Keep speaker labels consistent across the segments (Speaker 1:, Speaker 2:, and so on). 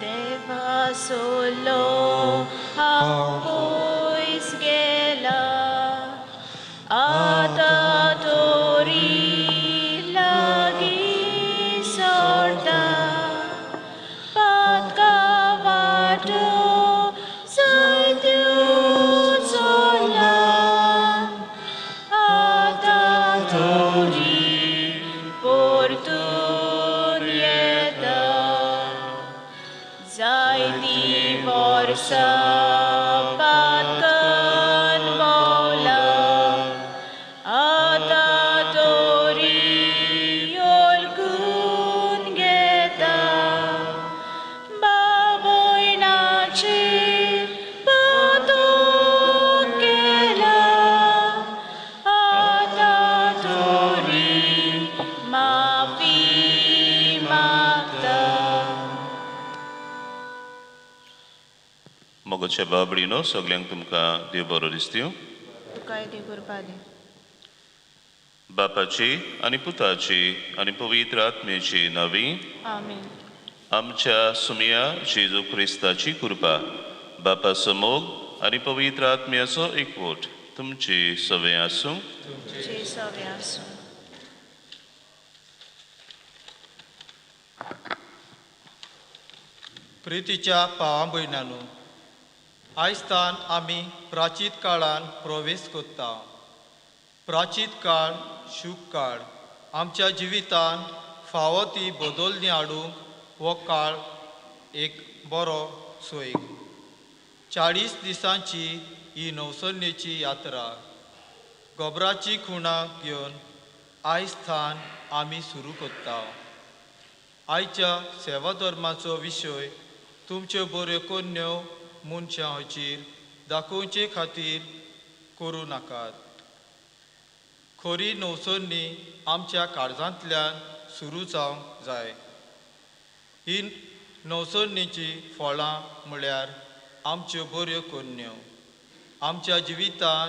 Speaker 1: देवा सोलो हांव पयस गेला आतां तोरी लागीं सोडटा पातका वाटो जायत्यो चोला आतां तोरी परतून येता जायतीं वर्सां पातकान भोंवला आतां तोरी ओळखून घेता बाबोयनाचेर पातोक केला आतां तोरी माफी मागता.
Speaker 2: मोगोच्या बाबडीनो सगल्यांक तुमकां देव बरो दिसत्यो.
Speaker 1: तुकाय देव कृपा दी.
Speaker 2: बापाची आनी पुताची आनी पवित्र आत्मेची नांवी
Speaker 1: आमीन.
Speaker 2: आमच्या सुमया जेजू क्रिस्ताची कृपा बापाचो मोग आनी पवित्र आत्म्याचो एकवट तुमची सवय आसूं.
Speaker 1: तुमचे सवे आसूं.
Speaker 3: प्रितीच्या पावां भयणांनो, आयजतान आमी प्राचीत काळान प्रवेश करता. प्राचीत काळ शूक काळ आमच्या जिवितान फावो ती बदलणी हाडूंक हो काळ एक बरो सोयीक. 40 दिसांची ही नवसन्नेची यात्रा गोबराची खुणां घेवन आयजतान आमी सुरू करता. आयच्या सेवा धर्माचो विशय तुमच्यो बऱ्यो कन्यो मनशां हाचेर दाखोवचे खातीर करूं नाकात. खरी नवसन्नी आमच्या काळजांतल्यान सुरू जावंक जाय. ही नवसन्नीची फळां म्हळ्यार आमच्यो बऱ्यो कन्यो. आमच्या जिवितान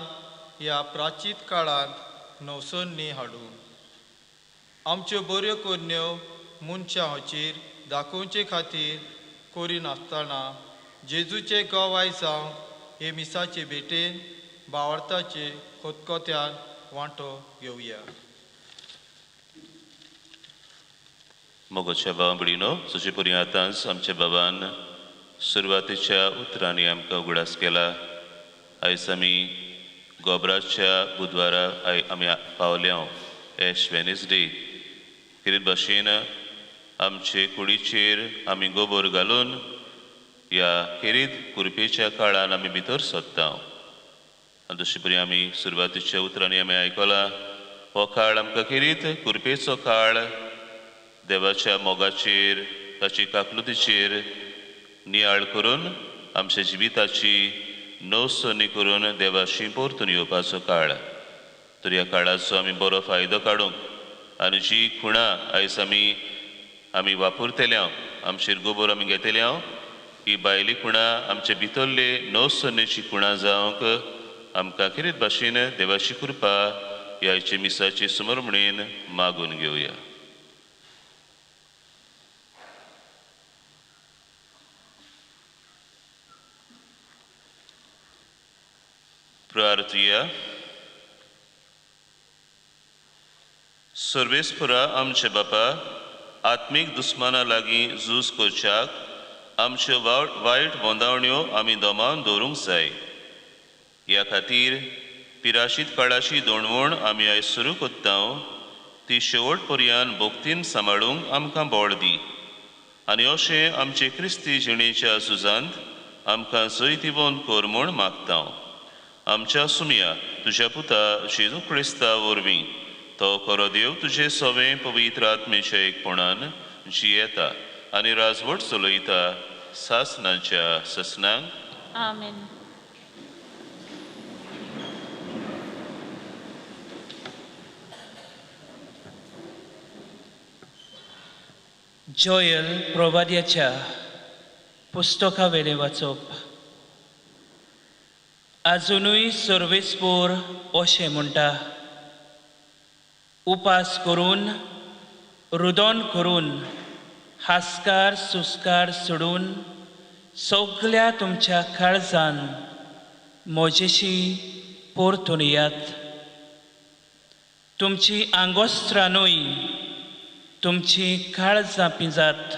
Speaker 3: ह्या प्राचीत काळांत नवसन्नी हाडूं. आमच्यो बऱ्यो कन्यो मनशां हाचेर दाखोवचे खातीर करिनासतना जेजूचे गवाय जावंक हे मिसाचे भेटेन भावार्थाचे खतखत्यान वांटो घेवया.
Speaker 2: मोगोच्या बाबडीनो तुजे परी आतांच आमच्या बाबान सुरवातीच्या उतरांनी आमकां उगडास केला. आयज आमी गोबराच्या बुधवारा आमी पावल्या एश वेनेसडे. कितें भाशेन आमचे कुडीचेर आमी गोबोर घालून ह्या खेरीत कुरपेच्या काळान आमी भितर सोदता. आनी तशे परी आमी सुरवातीच्या उतरांनी आमी आयकलां हो काळ आमकां खेरीत कुरपेचो काळ देवाच्या मोगाचेर ताची काकलुतीचेर नियाळ करून आमच्या जिविताची नवसन्नी करून देवाशी परतून येवपाचो काळ. तर ह्या काळाचो आमी बरो फायदो काडूंक आनी जी खुणां आयज आमी वापरतल्या आमचेर गोबोर आमी घेतल्या ही भायली खुणां आमचे भितरले नवसन्नेची खुणां जावंक आमकां कितें भाशेन देवाची कृपा ह्याचे मिसाचे समर्पणेन मागून घेवया. प्रार्थया. सर्वेस्परा आमचे बापा, आत्मीक दुस्माना लागीं झूज करच्याक आमच्यो वायट बोंदावण्यो आमी दोमावन दवरूंक जाय. ह्या खातीर पिराशीत काळाची दोणवण आमी आयज सुरू कोत्ता ती शेवट पर्यंत भोगतीन सांबाळूंक आमकां बोड दी. आनी अशें आमचे क्रिस्ती जिणेच्या झुजांत आमकां जैतिवंत कर म्हूण मागता. आमच्या सुमया तुज्या पुता जेजू क्रिस्ता वरवीं तो खरो देव तुजे सवें पवित्र आत्मेच्या एकपणान जियेता आनी राजवट चलयता सासनाच्या ससनांक.
Speaker 1: आमेन.
Speaker 4: जोयल प्रोवाद्याच्या पुस्तका वेले वाचप. आजुनूय सर्वेस्पोर अशें म्हणटा, उपास करून रुदोन करून हास्कार सुस्कार सोडून सगळ्या तुमच्या काळजान म्हजेशी परतून येयात. तुमची आंगोस्त्रांनूय तुमची काळजां पिंजात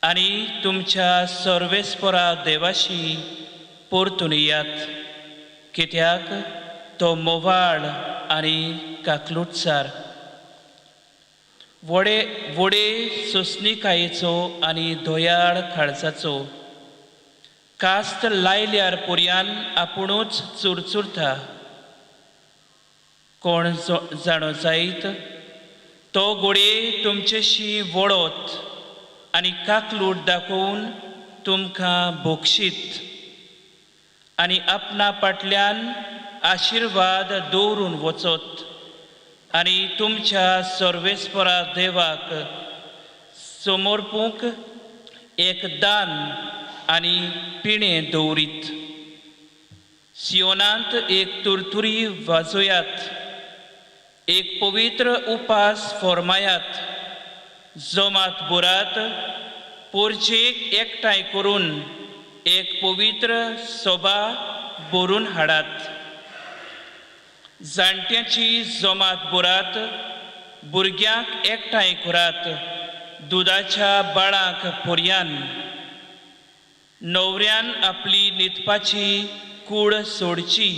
Speaker 4: आनी तुमच्या सर्वेस्परा देवाशी परतून येयात, कित्याक तो मोवाळ आनी काकलूटसार, व्हडे सोंसणीकायेचो आनी दोयाळ काळजाचो. कास्त लायल्यार पुर्यान आपुणूच चुरचुरता. कोण जाणो जायत तो घोडये तुमचेशी वळत आनी काकलूट दाखोवन तुमकां बोक्षीत आनी आपणा फाटल्यान आशिर्वाद दवरून वचत आनी तुमच्या सर्वेस्परा देवाक समर्पूंक एक दान आनी पिणें दवरीत. सियोनांत एक तुरतुरी वाजोयात, एक पवित्र उपास फर्मायात. जोमात बुरात पोरचेक एकठांय करून एक पवित्र सभा भरून हाडात. जाणट्यांची जोमात बुरात भुरग्यांक एकठांय करात. दुदाच्या बाळांक पर्यान न्हवऱ्यान आपली न्हिदपाची कूड सोडची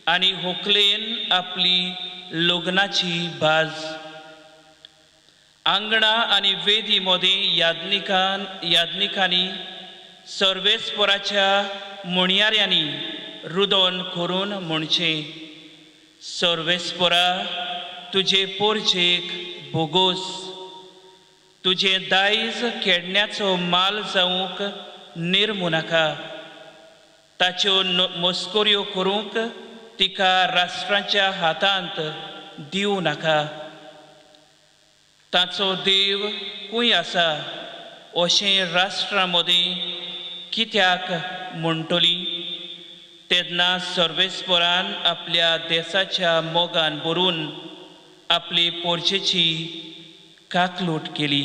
Speaker 4: आनी व्हंकलेन आपली लग्नाची बाज. आंगणा आनी वेदी मदें याज्ञिकांनी सर्वेस्पराच्या मुणयाऱ्यांनी रुदन करून म्हणचे, सर्वेस्परा तुजे पोरचेक बोगोस. तुजे दायज केडण्याचो माल जावंक निर्मू नाका. ताच्यो मस्कोऱ्यो करूंक तिका राष्ट्रांच्या हातांत दिवं नाका. ताचो देव खूंय आसा अशें राष्ट्रां मदीं कित्याक म्हणटली. तेन्ना सर्वेस्परान आपल्या देशाच्या मोगान भरून आपली पोरचेची काकलूट केली.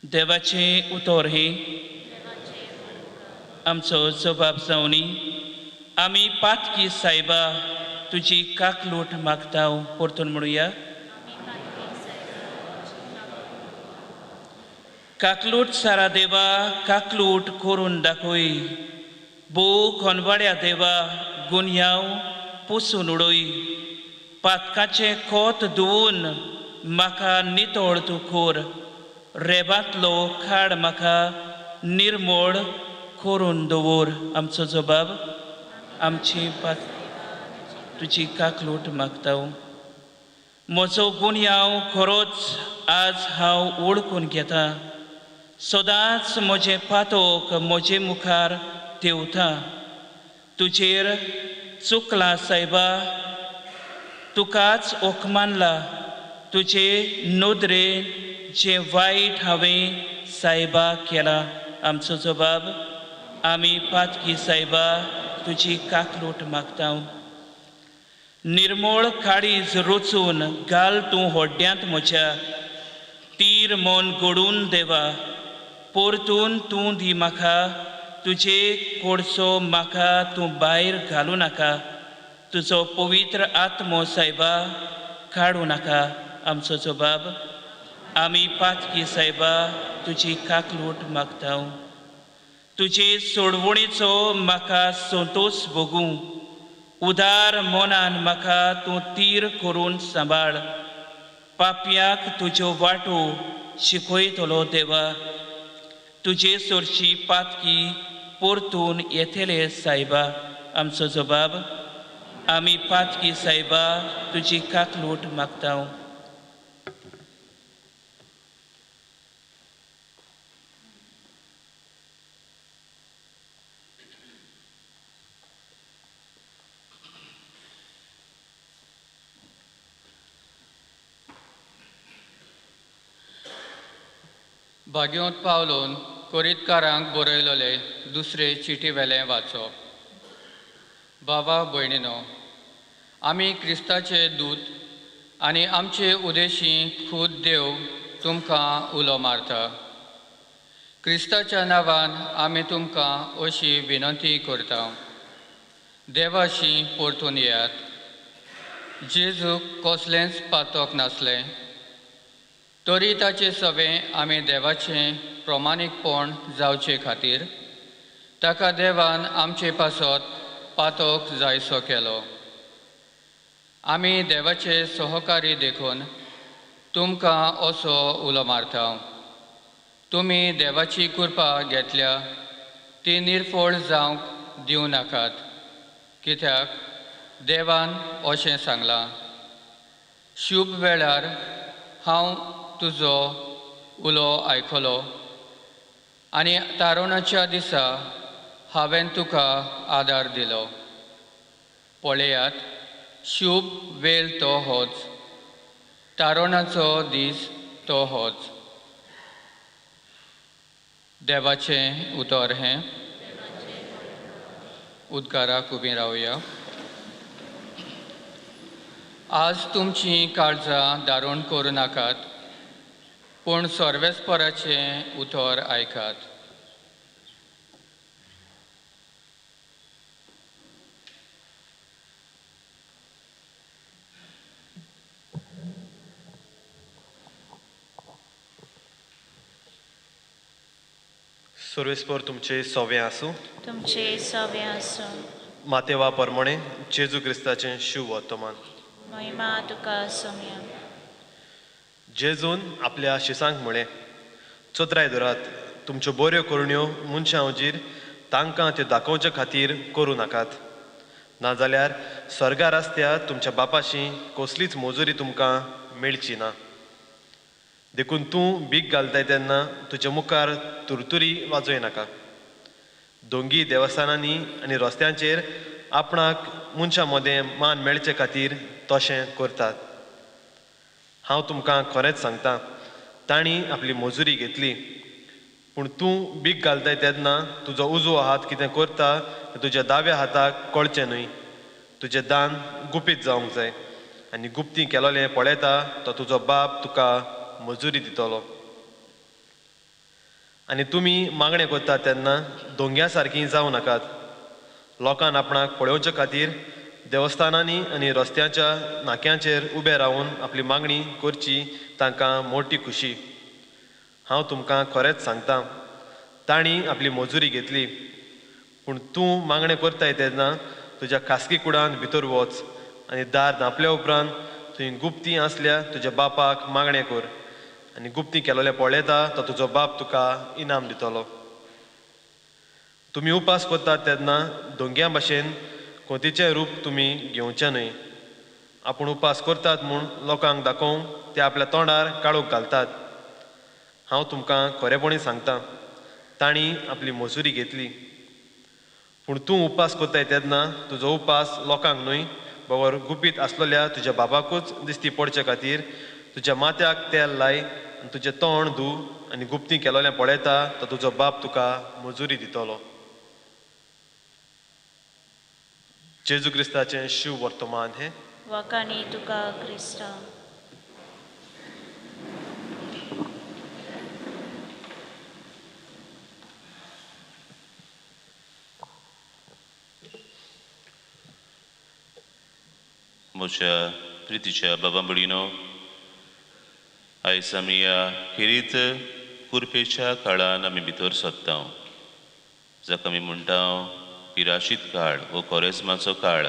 Speaker 4: देवाचें उतर हें आमचो जबाब जावनी. आमी पातकी सायबा तुजी काकलूट मागता. परतून म्हणुया, काकलूट सारा देवा काकलूट करून दाखय. भोव कोनवाड्या देवा गुन्यांव पुसून उडय. पातकाचें खोत धुवून म्हाका नितळ तूं कर. रेबांतलो खाड म्हाका निर्मळ करून दवर. आमचो जबाब आमची तुजी काकलूट मागता. म्हजो गुन्यांव खरोच आज हांव ओळखून घेता. सदांच म्हजें पातोक म्हजे मुखार देंवता. तुजेर चुकलां सायबा, तुकाच ओकमानला. तुजे नदरेन जें वायट हांवें सायबा केलां. आमचो जबाब आमी पातकी सायबा तुजी काकलूट मागता. निर्मळ काळीज रचून घाल तूं होड्ड्यांत म्हज्या. तीर मन घडून देवा परतून तूं दी म्हाका. तुजे कोडसो म्हाका तूं भायर घालूं नाका. तुजो पवित्र आत्मो सायबा काडूं नाका. आमचो जबाब आमी पातकी सायबा तुजी काकलूट मागता. तुजे सोडवणेचो म्हाका संतोश भोगूं. उदार मनान म्हाका तूं तीर करून सांबाळ. पापयाक तुज्यो वाटो शिकयतलो देवा. तुजे सोरची पातकी परतून येतले सायबा. आमचो जबाब आमी पातकी सायबा तुजी काकलूट मागता.
Speaker 5: भाग्योत पावलोन कोरीतकारांक बरयलोले दुसरे चिटी वेलें वाचप. बाबा भयणीनो, आमी क्रिस्ताचे दूत आनी आमचे उदेशी खूद देव तुमकां उलो मारता. क्रिस्ताच्या नांवान आमी तुमकां अशी विनंती करता. देवाशी परतून येयात. जेजूक कसलेंच पातक नासलें, तरी ताचे सवें आमी देवाचें प्रमाणीकपण जावचे खातीर ताका देवान आमचे पासत पातक जायसो केलो. आमी देवाचे सहकारी देखून तुमकां असो उलो मारता. तुमी देवाची कृपा घेतल्या ती निर्फळ जावंक दिवं नाकात, कित्याक देवान अशें सांगलां, शुभ वेळार हांव तुजो उलो आयकलो आनी तारुणाच्या दिसा हांवें तुका आदार दिलो. पळयात, शुभ वेळ तो होच, तारुणाचो दीस तो होच. देवाचें उतर हें. उद्गाराक उबीं रावया. आज तुमची काळजां दारूण करूं नाकात, पूण सर्वेस्पराचें उतर आयकात.
Speaker 6: सर्वेस्पर तुमचे सोवें आसूं.
Speaker 1: तुमचे सवे आसूं.
Speaker 6: मातेवा परमणे जेजू क्रिस्ताचें शिव वर्तमान.
Speaker 1: महिमा तुका सोम्या.
Speaker 6: जेजून आपल्या शिसांक म्हळें, चोत्राय दोरात, तुमच्यो बऱ्यो करुण्यो मनशां हुजीर तांकां त्यो दाखोवचे खातीर करूं नाकात. नाजाल्यार स्वर्गार आसत्या तुमच्या बापाशी कसलीच मोजुरी तुमकां मेळची ना. देखून तूं भीक घालताय तेन्ना तुज्या मुखार तुरतुरी वाजोय नाका. दोंगी देवस्थानांनी आनी रस्त्यांचेर आपणाक मनशां मदें मान मेळचे खातीर तशें करतात. हांव तुमकां खरेंच सांगतां, तांणी आपली मोजुरी घेतली. पूण तूं भीक घालताय तेन्ना तुजो उजवो हात कितें करता तें तुज्या दाव्या हाताक कळचें न्हय. तुजें दान गुपीत जावंक जाय, आनी गुप्ती केलोलें पळयता तो तुजो बाप तुका मजुरी दितलो. आनी तुमी मागणें करतात तेन्ना दोंग्या सारकीं जावं नाकात. लोकांक आपणाक पळोवचे खातीर देवस्थानांनी आनी रस्त्याच्या नाक्यांचेर उबे रावन आपली मागणी करची तांकां मोठी खुशी. हांव तुमकां खरेंच सांगतां, तांणी आपली मजुरी घेतली. पूण तूं मागणें करताय तेन्ना तुज्या खासगी कुडांत भितर वच आनी दार धांपल्या उपरांत थंय गुप्ती आसल्या तुज्या बापाक मागणें कर, आनी गुप्ती केलोलें पळयता तो तुजो बाप तुका इनाम दितलो. तुमी उपास करतात तेन्ना दोंग्या भाशेन कोंतीचें रूप तुमी घेवचें न्हय. आपूण उपास करतात म्हूण लोकांक दाखोवंक ते आपल्या तोंडार काळोख घालतात. हांव तुमकां खरेपणी सांगतां, तांणी आपली मजुरी घेतली. पूण तूं उपास करताय तेन्ना तुजो उपास लोकांक न्हय, बरोबर गुपीत आसलेल्या तुज्या बापाकूच दिसती पडचे खातीर तुज्या माथ्याक तेल लाय आनी तुजें तोंड धू, आनी गुप्ती केलोलें पळयता तो तुजो बाप तुका मजुरी दितलो. जेजू क्रिस्ताचें शिव वर्तमान हें.
Speaker 1: वकानी तुका क्रिस्ता.
Speaker 2: म्हज्या प्रितीच्या बाबा भयणीनो, आयज आमी ह्या खेरीत कुरपेच्या काळान आमी भितर सरता, जाका आमी म्हणटा पिराशीत काळ वो कोरेस्माचो काळ.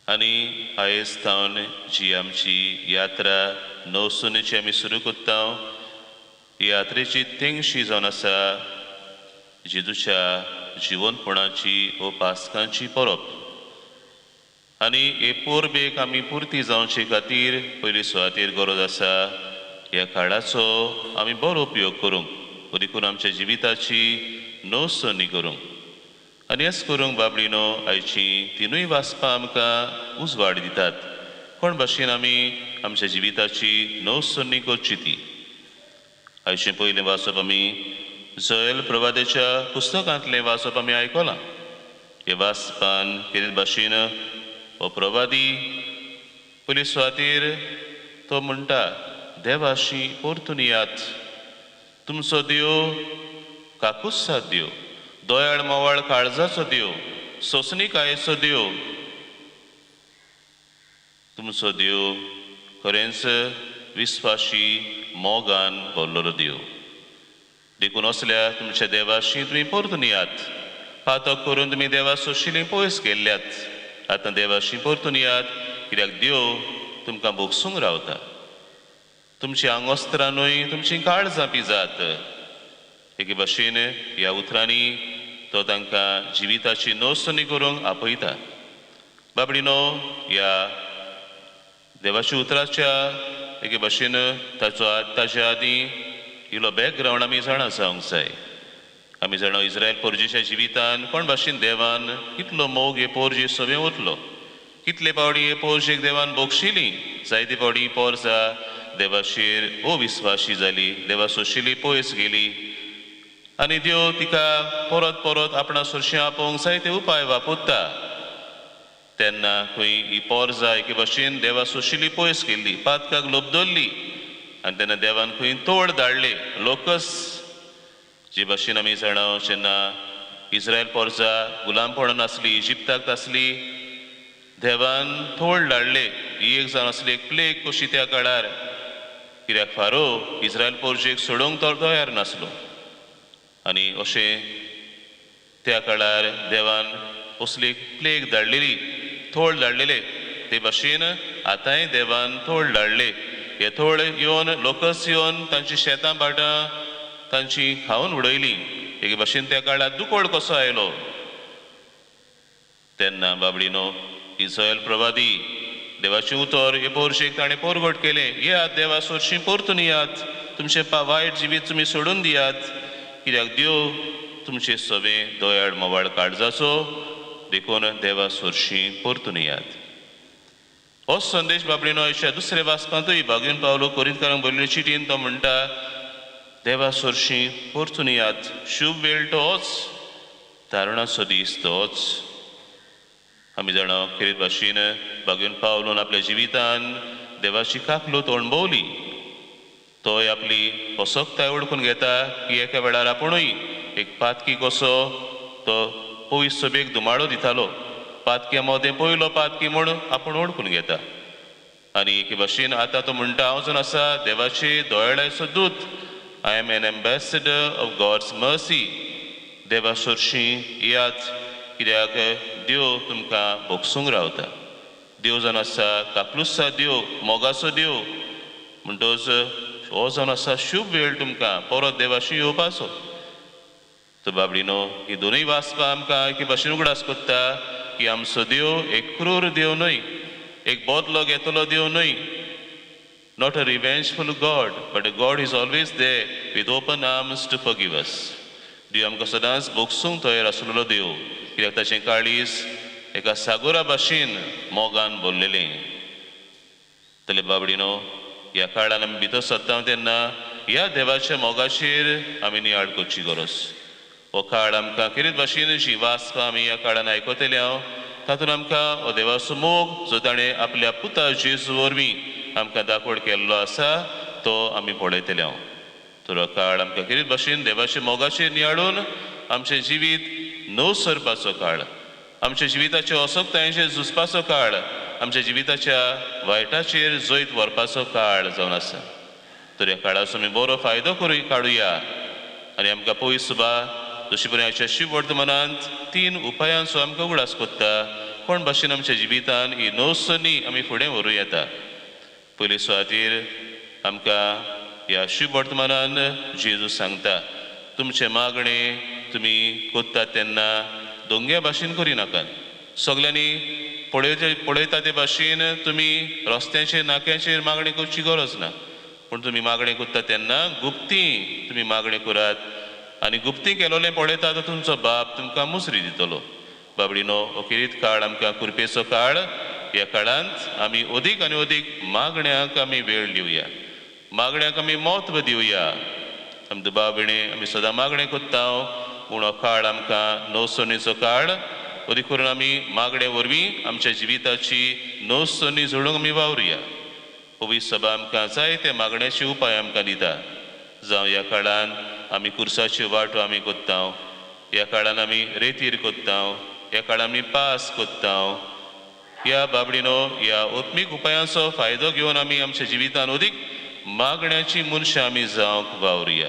Speaker 2: आनी आयज थावन जी आमची यात्रा नवसुनेची आमी सुरू करता, ही यात्रेची तेंगशी जावन आसा जेजूच्या जिवनपणाची वो पास्कांची परब. आनी हे पोरबेक आमी पुर्ती जावचे खातीर पयली सुवातेर गरज आसा ह्या काळाचो आमी बरो उपयोग करूंक, बरी करून आमच्या जिविताची नवसुनी करूंक. आनी हेंच करूंक बाबडीनो आयची तिनूय वाचपां आमकां उजवाड दितात. कोण भाशेन आमी आमच्या जिविताची नवसुनी करची ती. आयचें पयलें वाचप आमी जोएल प्रवादेच्या पुस्तकांतलें वाचप आमी आयकलां. हे वाचपान कितें भाशेन हो प्रवादी पयली सुवातेर तो म्हणटा देवाशी परतून यात. तुमचो देव काकूसाद देव, दोयाळ मोवाळ काळजाचो देव, सोंसणीकायेचो देव. तुमचो देव खरेंच विस्वाशी मोगान भरलेलो देव. देखून असल्या तुमच्या देवाशी तुमी परतून यात. पातक करून तुमी देवा सोशिल्लीं पयस गेल्ल्यात. आतां देवाशी परतून यात, कित्याक देव तुमकां भोगसूंक रावता. तुमची आंगोस्त्रांनूय तुमची काळजां पिजात. एके भाशेन ह्या उतरांनी तो तांकां जिविताची नोंदणी करूंक आपयता. बाबडीनो, ह्या देवाच्या उतराच्या एके भाशेन ताच्या आदीं इल्लो बॅकग्रावंड आमी जाणा जावंक जाय. आमी जाणा इस्रायल पोरजेच्या जिवितान कोण भाशेन देवान कितलो मोग हे पोरजे सवें ओतलो. कितले फावटी हे पोरजेक देवान बोगशिली. जायते फावटी पोरजा देवाचेर अविस्वाशी जाली, देवा सोशिल्ली पयस गेली. आनी देव तिका परत परत आपणा सोरशें आपोवंक जायते उपाय वापरता. तेन्ना खंय ही पोरजा एके भाशेन देवा सोशिल्ली पयस गेल्ली, पातकाक लोभ दवरली. आनी तेन्ना देवान खंय तोड धाडले. लोकस जे भाशेन आमी जाणा जेन्ना इस्रायल पोरजा गुलामपणान आसली, इजिप्ताक आसली, देवान तोड धाडले. ही एक जावन आसली एक प्लेग कशी त्या काळार. कित्याक फारो इस्रायल पोरजेक सोडूंक तो तयार नासलो. आनी अशें त्या काळार देवान असली प्लेग धाडलेली, थोड धाडलेले. ते भाशेन आतांय देवान थोड धाडले. हे थोड येवन लोकस येवन तांची शेतां भाटां तांची खावन उडयली. एके भाशेन त्या काळार दुकोळ कसो आयलो. तेन्ना बाबडीनो, इस्रायल प्रवादी देवाचें उतर हे पोरशेक ताणें पोरगोट केलें. यात देवा सोरशीं परतून यात. तुमचें वायट जिवीत तुमी सोडून दियात. कित्याक देव तुमचें सवें दोयाळ मोवाळ काळजाचो. देखून देवा सोरशीं परतून यात. हो संदेश बाबडीनो अशा दुसऱ्या वाचपांतूय भागून पावलो. कोरिंथकारांक बरयल्ले चिटीन तो म्हणटा देवा सोरशीं परतून यात. शुभ वेळ तोच, तारणाचो दीस तोच. आमी जाणा खेरीत भाशेन भागून पावलोन आपल्या जिवितान देवाची काकलूत अणभवली. तोय आपली पोसोकताय ओळखून घेता की एका वेळार आपुणूय एक पातकी कसो तो पयस सभेक धुमाळो दितालो. पातक्या मोदें पयलो पातकी म्हूण आपूण ओळखून घेता. आनी एके भाशेन आतां तो म्हणटा हांव जर आसा देवाचे दोयाळाचो दूत. I am an ambassador of God's mercy. देवा सोरशीं यात, कित्याक देव तुमकां भोगसूंक रावता. देव जावन आसा काकलुसा देव, मोगाचो देव. म्हणटच हो जावन आसा शुभ वेळ तुमकां परत देवाशी येवपाचो. तो बाबडीनो, ही दोनूय वाचपां आमकां एके भाशेन उगडास कोत्ता की आमचो देव एक क्रूर देव न्हय, एक बदलो घेतलो देव न्हय. Not a revengeful God, but a God is always there with open arms to forgive us. देव आमकां सदांच भोगसूंक तयार आसलेलो देव. कित्याक ताचें काळीज एका सागोरा भाशेन मोगान भरलेलें. तले बाबडीनो, ह्या काळान आमी भितर सरता तेन्ना ह्या देवाच्या मोगाचेर आमी नियाळ करची गरज. हो काळ आमकां कितें भाशेन जी वाचपां आमी ह्या काळान आयकतले हांव, तातूंत आमकां हो देवाचो मोग जो ताणें आपल्या पुता जेजू वरवीं आमकां दाखोवड केल्लो आसा तो आमी पळयतले हांव. तर हो काळ आमकां कितें भाशेन देवाच्या मोगाचेर नियाळून आमचें जिवीत नव सरपाचो काळ, आमच्या जिविताच्या असोकतायेचेर झुजपाचो काळ, आमच्या जिविताच्या वायटाचेर जैत व्हरपाचो काळ जावन आसा. तर ह्या काळाचो आमी बरो फायदो काडुया. आनी आमकां पयस सुबा जशे परेन आयच्या शिव वर्तमानांत 3 उपायांचो आमकां उगडास कोत्ता. कोण भाशेन आमच्या जिवितान ही नवसनी आमी फुडें व्हरूं येता. पयले सुवातेर आमकां ह्या शिव वर्तमानान जेजू सांगता, तुमचें मागणें तुमी कोत्तात तेन्ना दोंग्या भाशेन करिनाकात. सगल्यांनी पळयता ते भाशेन तुमी रस्त्याचेर नाक्याचेर मागणी करची गरज ना. पूण तुमी मागणें कोत्ता तेन्ना गुप्ती तुमी मागणें करात. आनी गुप्ती केलोलें पळयता तो तुमचो बाप तुमकां मुसरी दितलो. बाबडीनो, हो किरीत काळ आमकां कृपेचो काळ. ह्या काळांत आमी अदीक आनी अदीक मागण्यांक आमी वेळ दिवया, मागण्यांक आमी म्हत्व दिवया. आमी दुबाविणे आमी सदां मागणें कोत्ता, पूण हो काळ आमकां नवसणीचो काळ. ओदी करून आमी मागणे वरवीं आमच्या जिविताची नोसोनी जोडूंक आमी वावरुया. पवित्र सभा आमकां जायते मागण्याचे उपाय आमकां दिता. जावं ह्या काळान आमी कुर्साच्यो वाटो आमी कोत्ता, ह्या काळान आमी रेतीर कोत्ता, ह्या काळान आमी पास कोत्ता. ह्या बाबडीनो ह्या ओत्मीक उपायांचो फायदो घेवन आमी आमच्या जिवितान अदीक मागण्याची मनशां आमी जावंक वावरुया.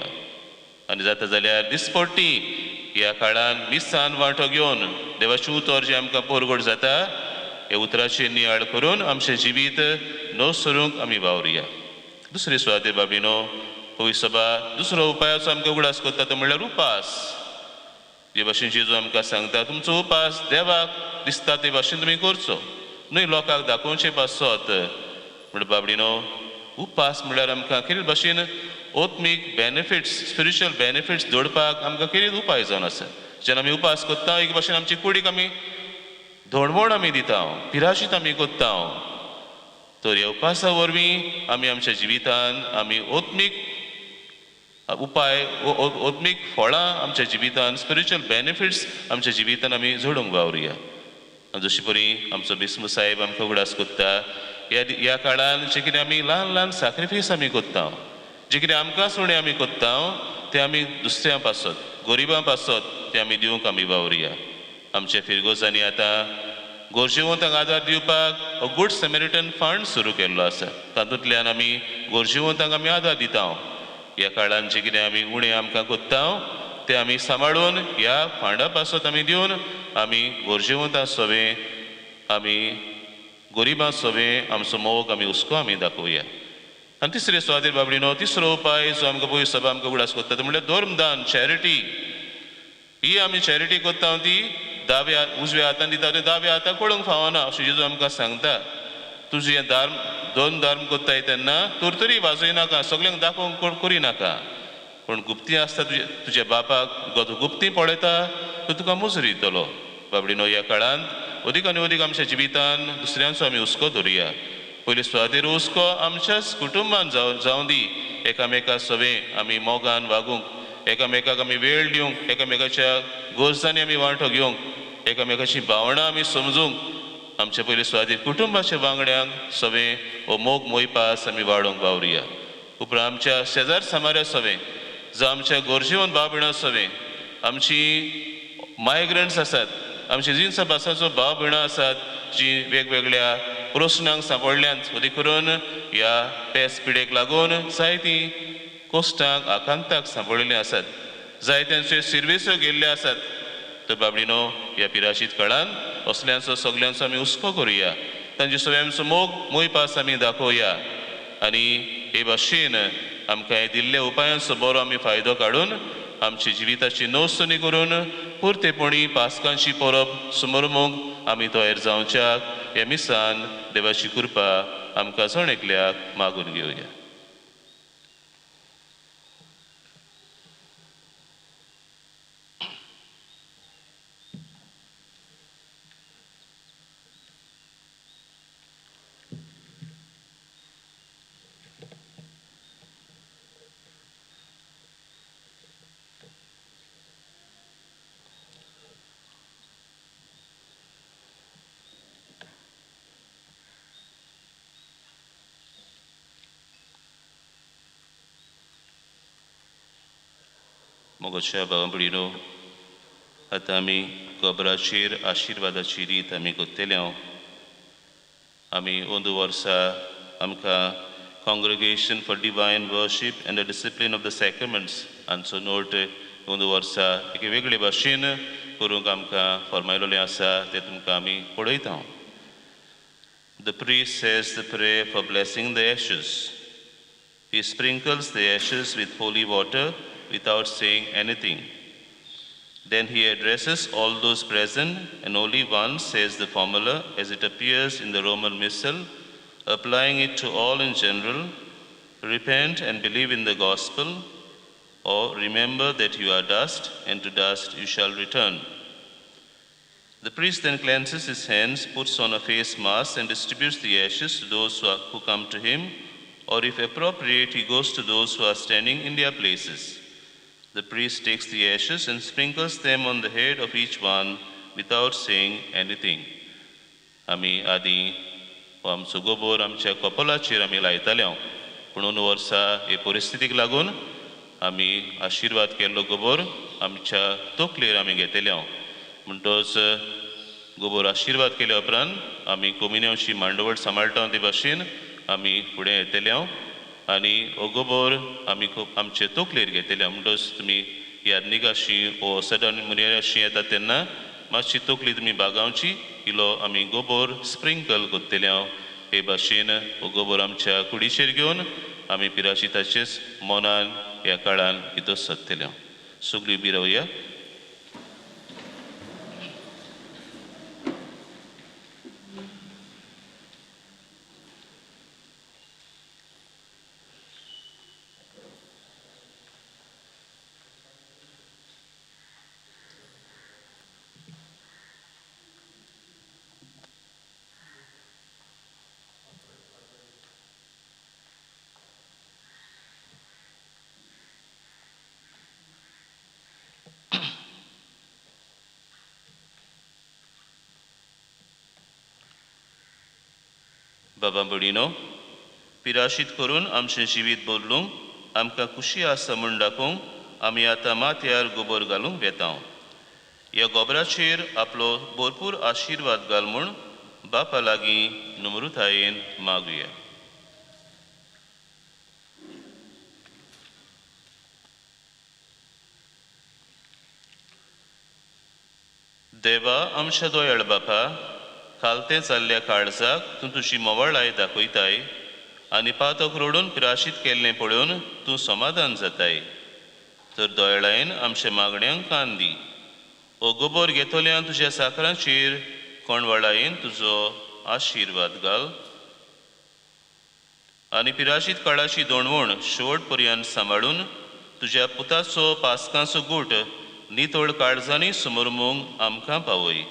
Speaker 2: आनी जाता जाल्यार दिसपट्टी ह्या काळान मिसान वांटो घेवन देवाचें उतर जें आमकां परगट जाता हे उतराचेर नियाळ करून आमचें जिवीत नवसरूंक आमी वावरुया. दुसरे सुवातेर बाबीनो पवित्र सभा दुसरो उपायाचो आमकां उगडास करता तो म्हणल्यार उपास. जे भाशेन जेजू आमकां सांगता तुमचो उपास देवाक दिसता ते भाशेन तुमी करचो, न्हय लोकांक दाखोवचें पासत. म्हण बाबडीनो उपास म्हळ्यार आमकां कितें भाशेन ओत्मीक बेनिफिट्स स्पिरिच्युअल बेनिफिट्स जोडपाक आमकां कितें उपाय जावन आसा. जेन्ना आमी उपास करता एक भाशेन आमची कुडीक आमी धोणवण आमी दिता, पिराशीत आमी कोत्ता. तर ह्या उपासा वरवीं आमी आमच्या जिवितान आमी ओत्मीक उपाय ओत्मीक फळां आमच्या जिवितान स्पिरिच्युअल बेनिफिट्स आमच्या जिवितान आमी जोडूंक वावरुया. जशी परी आमचो बिस्म साहेब आमकां उगडास कोत्ता ह्या काळान जे कितें आमी ल्हान ल्हान सॅक्रिफायस आमी कोत्ता, जे कितें आमकां सुणे आमी कोत्ता तें आमी दुसऱ्यां पासत गरिबां पासत तें आमी दिवंक आमी वावरुया. आमच्या फिरगोजांनी आतां गोरजेवंतांक आदार दिवपाक गूड सॅमेरिटन फंड सुरू केल्लो आसा. तातूंतल्यान आमी गोरजेवंतांक आमी आदार दिता. ह्या काळान जे कितें आमी उणें आमकां कोत्ता तें आमी सांबाळून ह्या फंडा पासत आमी दिवन आमी गोरजेवंतां सोबे आमी गरिबां सोबे आमचो मोग आमी हुस्को आमी दाखोवया. आनी तिसरे सुवातेर बाबडीनो तिसरो उपाय जो आमकां पवित्र सभा आमकां उगडास कोत्ता तो म्हणल्यार धर्मदान चॅरिटी. ही आमी चॅरिटी कोत्ता ती दाव्या उजव्या हातान दिता ते दाव्या हाताक कळूंक फावना अशें जेजू आमकां सांगता. तुजें हें दोन धर्म कोत्ताय तेन्ना तोरतरी वाजयनाका, सगळ्यांक दाखोवंक करिनाका, पूण गुप्ती आसता तुज्या बापाक गुप्ती पळयता तो तुका मुजरी दितलो. बाबडीनो ह्या काळान अदीक आनी अदीक आमच्या जिवितान दुसऱ्यांचो आमी हुस्को धरुया. पयले सुवातेर हुस्को आमच्याच कुटुंबान जावं दी. एकामेका सोबे आमी मोगान वागूंक, एकामेकाक आमी वेळ दिवंक, एकामेकाच्या गरजांनी आमी वांटो घेवंक, एकामेकाची भावना आमी समजूंक आमच्या पयले सुवातेर कुटुंबाच्या वांगड्यांक सोबे हो मोग मोयपास आमी वाडोवंक वावरुया. उपरांत आमच्या शेजार समाऱ्या सोबे जावं आमच्या गोरजेवंत भाव भयणां सोबे आमची मायग्रंट्स आसात, आमची जिन्स भासाचो भाव भयणां आसात जी वेगवेगळ्या प्रस्नांक सांपडल्यांत अदी करून ह्या पेस पिडेक लागून जायतीं कोश्टांक आकांताक सांपडलेलीं आसात, जायत्यांच्यो सिर्वेस्यो गेल्ल्यो आसात. तर बाबडीनो ह्या पिराशीत काळान असल्यांचो सगल्यांचो आमी हुस्को करुया, तांचे सोबे आमचो मोग मोयपास आमी दाखोवया. आनी हे भाशेन आमकां हे दिल्ल्या उपायांचो बरो आमी फायदो काडून आमची जिविताची नवसणी करून पुर्तेपणी पास्कांची परब समोरमूंक आमी तयार जावच्याक हे मिसान देवाची कृपा आमकां जण एकल्याक मागून घेवया. मोगाच्या भावां भयणीनो, आतां आमी गोबराचेर आशिर्वादाची रीत आमी कोत्तेल्या. आमी अंदू वर्सा आमकां congregation for divine worship and the discipline of the sacraments हांचो नोट अंदू वर्सा एक वेगळे भाशेन करूंक आमकां फरमायलोलें आसा तें तुमकां आमी पळयता. The priest says the prayer for blessing the ashes. He sprinkles the ashes with holy water without saying anything. Then he addresses all those present and only one says the formula as it appears in the Roman Missal, applying it to all in general. Repent and believe in the gospel, or remember that you are dust and to dust you shall return. The priest then cleanses his hands, puts on a face mask and distributes the ashes to those who come to him, or if appropriate, he goes to those who are standing in their places. The priest takes the ashes and sprinkles them on the head of each one, without saying anything. आमी आदीं हो आमचो गोबोर आमच्या कपलाचेर आमी लायताले पुणून वर्सा हे परिस्थितीक लागून आमी आशिर्वाद केल्लो गोबोर आमच्या तकलेर आमी घेतले म्हणटच गोबोर आशिर्वाद केल्या उपरांत आमी कम्युनियनची मांडवळ सांबाळटा ते भाशेन आमी फुडें येतले आनी हो गोबोर आमी खूब आमचे तकलेर घेतले म्हणटच तुमी यादनिकाशी वो सडन मुनियराशी येता तेन्ना मातशी तकली तुमी बागावची इलो आमी गोबोर स्प्रिंकल कोत्तेले हे भाशेन हो गोबोर आमच्या कुडीचेर घेवन आमी पिराशिताचेच मनान ह्या काळान इतोच सत्तेले सगळीं उबी रावया. बाबा भयणीनो, पिराशीत करून आमचें जिवीत बदलूंक आमकां खुशी आसा म्हूण दाखोवंक आमी आतां माथ्यार गोबोर घालूंक वेता. ह्या गोबराचेर आपलो भरपूर आशिर्वाद घाल म्हूण बापा लागीं नम्रतायेन मागुया. देवा आमच्या दोयाळ बापा, खालते जाल्ल्या काळजाक तूं तुजी मोवाळाय दाखयताय आनी पातक रोडून पिराशीत केल्लें पळोवन तूं समाधान जाताय. तर दोयाळायन आमच्या मागण्यांक कान दी. हो गोबोर घेतोल्या तुज्या साकराचेर कोणवळायेन तुजो आशिर्वाद घाल आनी पिराशीत काळाची दोणवण शेवट पर्यंत सांबाळून तुज्या पुताचो पासकांचो गूट नितळ काळजांनी समोरमूंक आमकां पावय.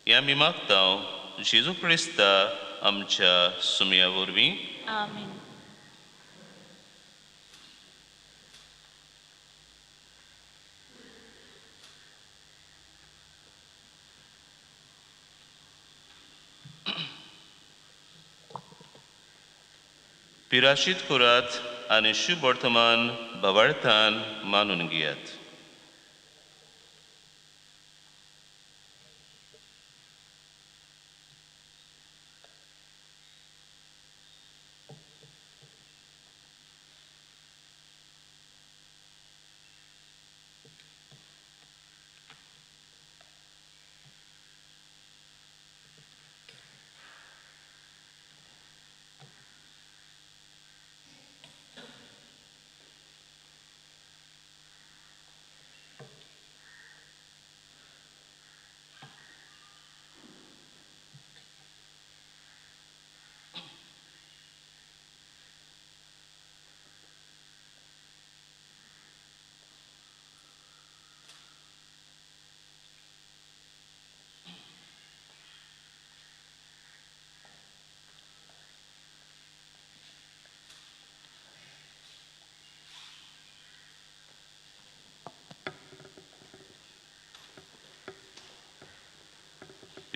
Speaker 2: हें आमी मागता जेजू क्रिस्ता आमच्या सुमया वरवीं.
Speaker 1: आमीन.
Speaker 2: पिराशीत करात आनी शुभ वर्तमान भवार्थान मानून घेयात.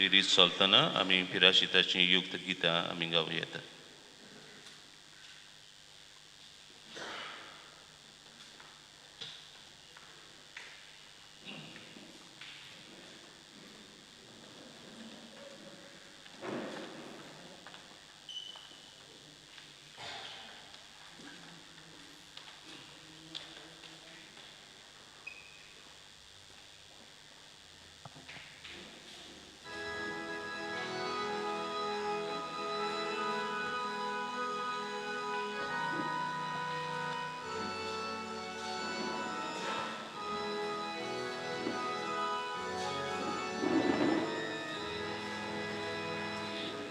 Speaker 2: रिलीज चलतना आमी पिराशिताची युक्त गितां आमी गावूं येता.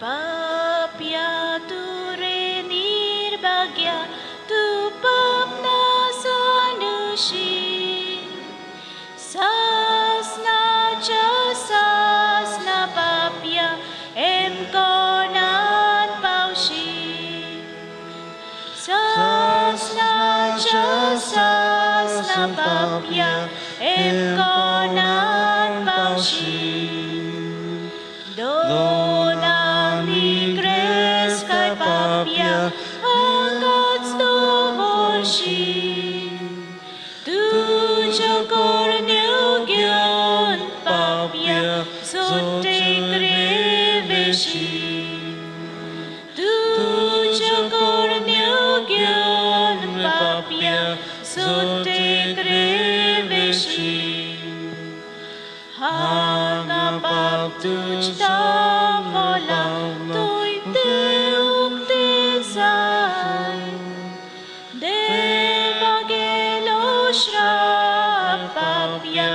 Speaker 1: Papya ture nirbagya tu papna sanushi sasna cha sasna papya em konan paushi sasna cha sasna papya em konan paushi Jagornyogyan papya sote kreveshi Hanga pap tujta vola tuite ukte sai Deva gelo shrap papya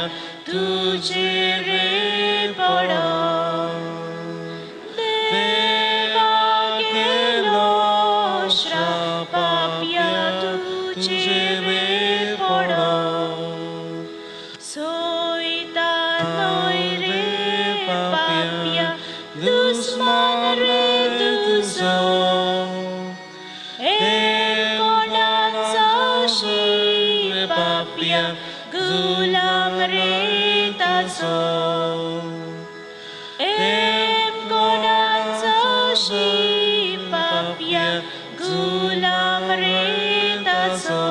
Speaker 1: tujhe re pado Deva gelo shrap papya tujhe re pado Soita noi re papya dusman re duzo Ekonan sashi papya gulam re taso Ekonan sashi papya gulam re taso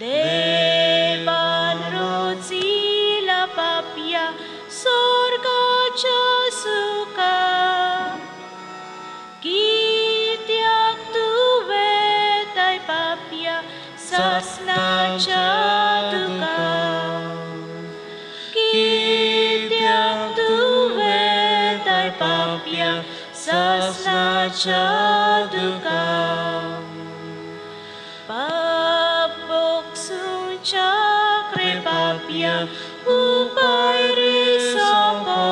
Speaker 1: Devan rocila papya sorgacha suka Kityak tuve tai papya sasnacha duka Kityak tuve tai papya sasnacha duka Papok sunchakre papya upay risopo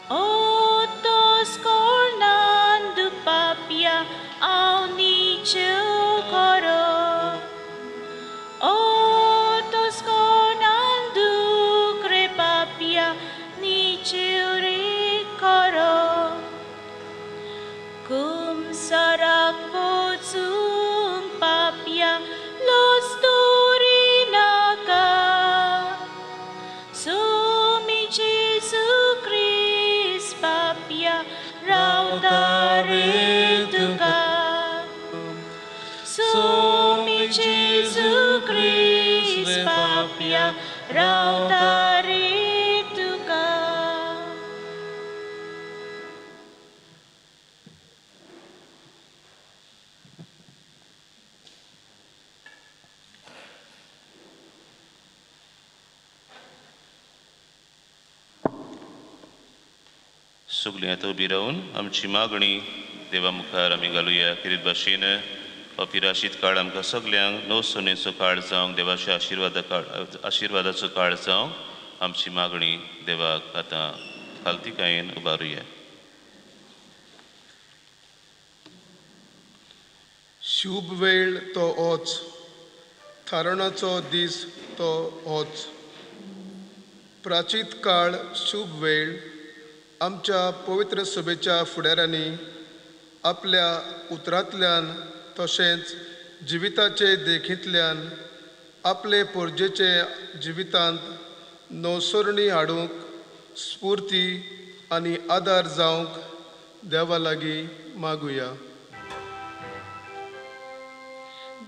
Speaker 1: Otos kornan du papya au nichu koro Otos kornan du kre papya nichu ri koro Kum sarak votsum papya los turinaka Sumi Jesu Christ papya rautaretuka Sumi Jesu Christ papya rautaretuka
Speaker 2: सगळ्यांत उबी रावन आमची मागणी देवा मुखार आमी घालुया किरीत भाशेन हो पिराशीत काळ आमकां सगल्यांक नो सोनेचो काळ जावंक देवाच्या आशिर्वादाचो काळ जावंक आमची मागणी देवाक आतां खालतीकायेन उबारुया
Speaker 7: शुभ वेळ तो होच थारणाचो दीस तो होच प्राचीत काळ शुभ वेळ आमच्या पवित्र सभेच्या फुडाऱ्यांनी आपल्या उतरांतल्यान तशेंच जिविताचे देखींतल्यान आपले पोरजेचे जिवितांत नवसरणी हाडूंक स्फूर्ती आनी आदार जावंक देवा लागीं मागुया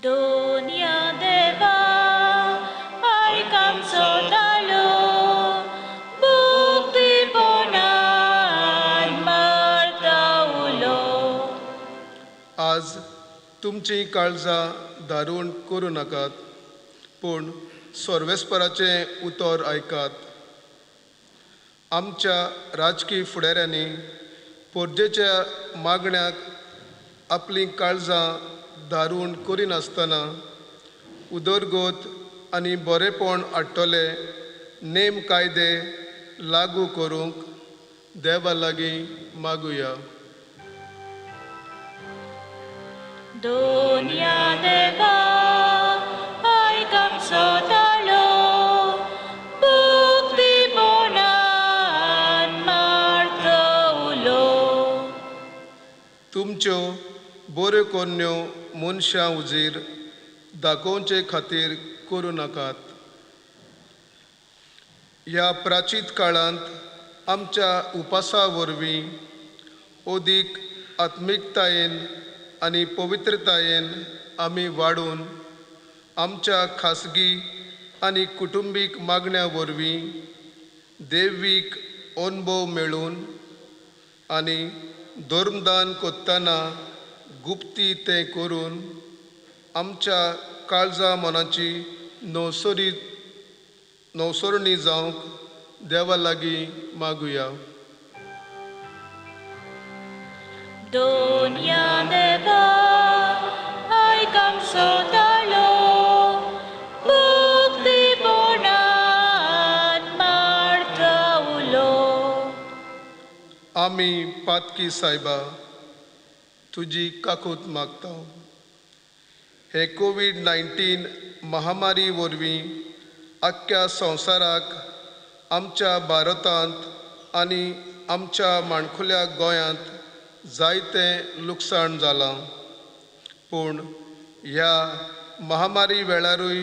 Speaker 1: Donia deva aikam sotalo bukti bonan martaulo
Speaker 7: आज तुमची काळजां दारूण करूं नाकात पूण सोर्वेस्पराचें उतर आयकात आमच्या राजकीय फुडाऱ्यांनी पोरजेच्या मागण्याक आपलीं काळजां दारूण करिनासतना उदरगत आनी बरेपण हाडटले नेम कायदे लागू करूंक देवा लागीं मागुया
Speaker 1: Donia deva aikam sotalo bukti bonan martaulo
Speaker 7: तुमच्यो बऱ्यो कन्यो मनशां उजीर दाखोवचे खातीर करूं नाकात ह्या प्राचीत काळांत आमच्या उपासा वरवीं ओदीक आत्मिकतायेन आनी पवित्रतायेन आमी वाडून आमच्या खासगी आनी कुटुंबीक मागण्या वरवीं देवीक अनुभव मेळून आनी धर्मदान कोत्ताना गुप्ती तें करून आमच्या काळजा मनाची नवसरणी जावंक देवा लागीं मागुया.
Speaker 1: Donya deva ay kamsotalo bukti bonan marta ulo.
Speaker 7: आमी पातकी सायबा तुजी काकूत मागता. हे कोविड-19 महामारी वरवीं आख्ख्या संवसाराक आमच्या भारतांत आनी आमच्या माणकुल्या गोंयांत जायतें लुकसाण जालां. पूण ह्या महामारी वेळारूय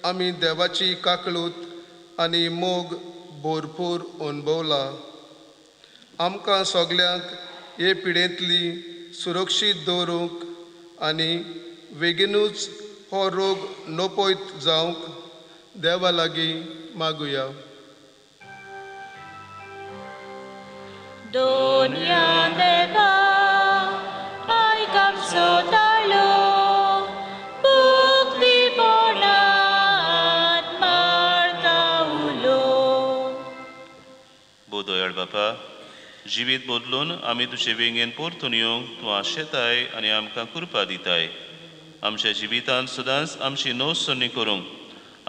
Speaker 7: आमी देवाची काकळूत आनी मोग भरपूर अणभवला. आमकां सगल्यांक हे पिडेंतली सुरक्षीत दवरूंक आनी बेगीनूच हो रोग नोपयत जावंक देवा लागीं मागुया.
Speaker 1: Donya deva ay kamsotalo bukti bonan marta ulo.
Speaker 2: बोदयाळ बापा, जिवीत बदलून आमी तुजे वेंगेन परतून येवंक तूं आशेताय आनी आमकां कृपा दिताय. आमच्या जिवितांत सदांच आमची नवसरणी करूंक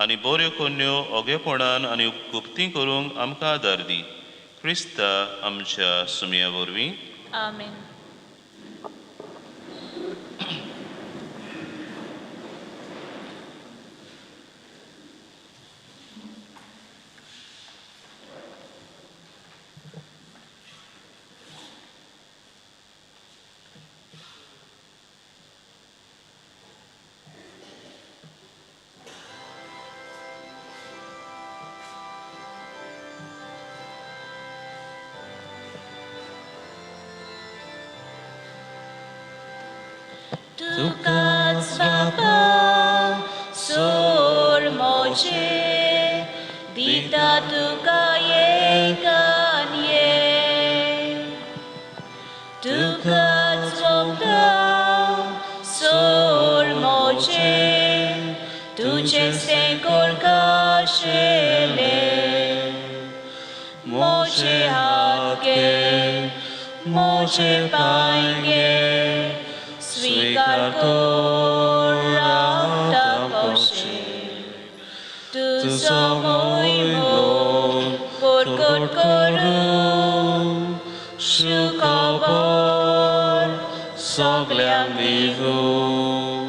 Speaker 2: आनी बऱ्यो कन्यो ओगेपणान आनी गुप्ती करूंक आमकां आदार दी. क्रिस्ता आमच्या सुमया वरवीं.
Speaker 1: Amen. Tukas Bapa sormoce dita tuka yekan ye. Tukas Bapa sormoce tuce senkor kashele. Moce hatke moce painge स्वीकार कोरावता पोशे तुझो मोहिमो परगट करून सुखबर सगळ्यांक दिवूं.